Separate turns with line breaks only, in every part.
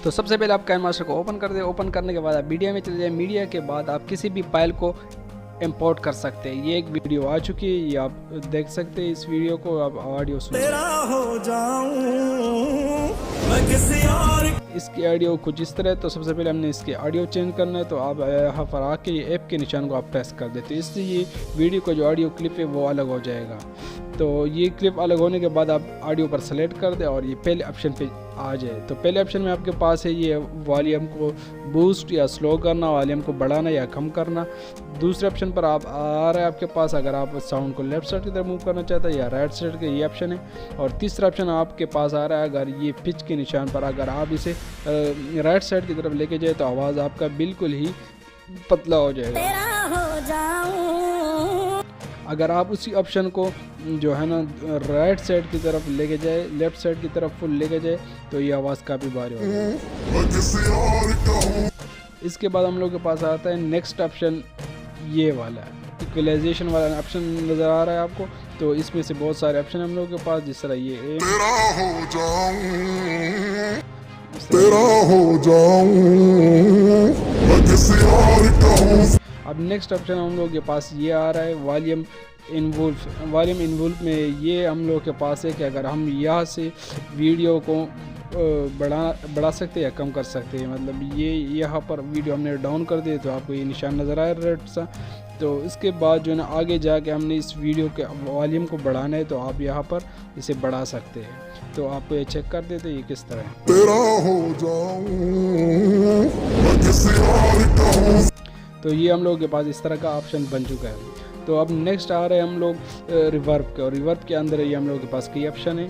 तो सबसे पहले आप काइनमास्टर को ओपन कर दें। ओपन करने के बाद आप मीडिया में चले जाएं। मीडिया के बाद आप किसी भी फाइल को इंपोर्ट कर सकते हैं। ये एक वीडियो आ चुकी है, ये आप देख सकते हैं। इस वीडियो को आप ऑडियो सुन इसकी ऑडियो कुछ इस तरह है। तो सबसे पहले हमने इसके ऑडियो चेंज करना है। तो आप यहाँ पर आके ये ऐप के निशान को आप प्रेस कर देते हैं, इससे ये वीडियो का जो ऑडियो क्लिप है वो अलग हो जाएगा। तो ये क्लिप अलग होने के बाद आप ऑडियो पर सेलेक्ट कर दें और ये पहले ऑप्शन पे आ जाए। तो पहले ऑप्शन में आपके पास है ये वॉल्यूम को बूस्ट या स्लो करना, वॉल्यूम को बढ़ाना या कम करना। दूसरे ऑप्शन पर आप आ रहा है आपके पास, अगर आप साउंड को लेफ्ट साइड की तरफ मूव करना चाहते हैं या राइट साइड का, ये ऑप्शन है। और तीसरा ऑप्शन आपके पास आ रहा है, अगर ये पिच के निशान पर अगर आप इसे राइट साइड की तरफ लेके जाए तो आवाज़ आपका बिल्कुल ही पतला हो जाएगा। अगर आप उसी ऑप्शन को जो है ना राइट साइड की तरफ लेके जाए, लेफ्ट साइड की तरफ फुल लेके जाए, तो ये आवाज़ काफ़ी भारी हो जाएगी। इसके बाद हम लोग के पास आता है नेक्स्ट ऑप्शन, ये वाला इक्वलाइजेशन वाला ऑप्शन नज़र आ रहा है आपको। तो इसमें से बहुत सारे ऑप्शन हम लोग के पास, जिस तरह ये अब नेक्स्ट ऑप्शन हम लोग के पास ये आ रहा है वॉल्यूम इन्वोल्व। वॉल्यूम इन्वोल्व में ये हम लोग के पास है कि अगर हम यहाँ से वीडियो को बढ़ा सकते हैं या कम कर सकते हैं। मतलब ये यहाँ पर वीडियो हमने डाउन कर दिए तो आपको ये निशान नज़र आया रेड सा। तो इसके बाद जो है ना आगे जाके हमने इस वीडियो के वॉल्यूम को बढ़ाना है, तो आप यहाँ पर इसे बढ़ा सकते हैं। तो आपको ये चेक कर देते ये किस तरह है। तो ये हम लोग के पास इस तरह का ऑप्शन बन चुका है। तो अब नेक्स्ट आ रहे हैं हम लोग रिवर्ब के, और रिवर्ब के अंदर ये हम लोग के पास कई ऑप्शन है।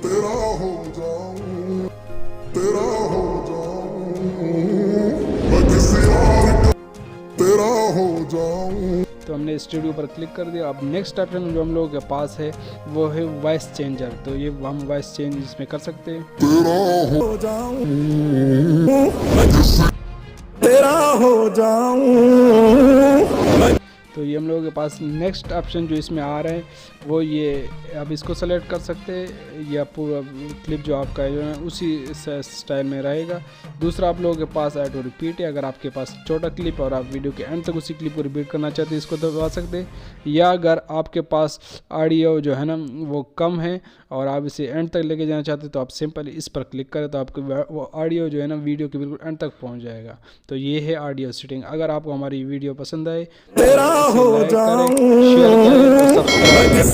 तो हमने स्टूडियो पर क्लिक कर दिया। अब नेक्स्ट ऑप्शन जो हम लोगों के पास है वो है वॉइस चेंजर। तो ये हम वॉइस चेंज इसमें कर सकते हैं। तो ये हम लोगों के पास नेक्स्ट ऑप्शन जो इसमें आ रहा है वो ये, अब इसको सेलेक्ट कर सकते हैं या पूरा क्लिप जो आपका है जो है उसी स्टाइल में रहेगा। दूसरा आप लोगों के पास ऑटो रिपीट है, अगर आपके पास छोटा क्लिप और आप वीडियो के एंड तक उसी क्लिप को रिपीट करना चाहते हैं इसको दबा सकते हैं। या अगर आपके पास ऑडियो जो है ना वो कम है और आप इसे एंड तक लेके जाना चाहते हैं तो आप सिंपल इस पर क्लिक करें तो आपको वो ऑडियो जो है ना वीडियो के बिल्कुल एंड तक पहुँच जाएगा। तो ये है ऑडियो सेटिंग। अगर आपको हमारी वीडियो पसंद आए तो लाइक करें, शेयर करें और सब्सक्राइब करें।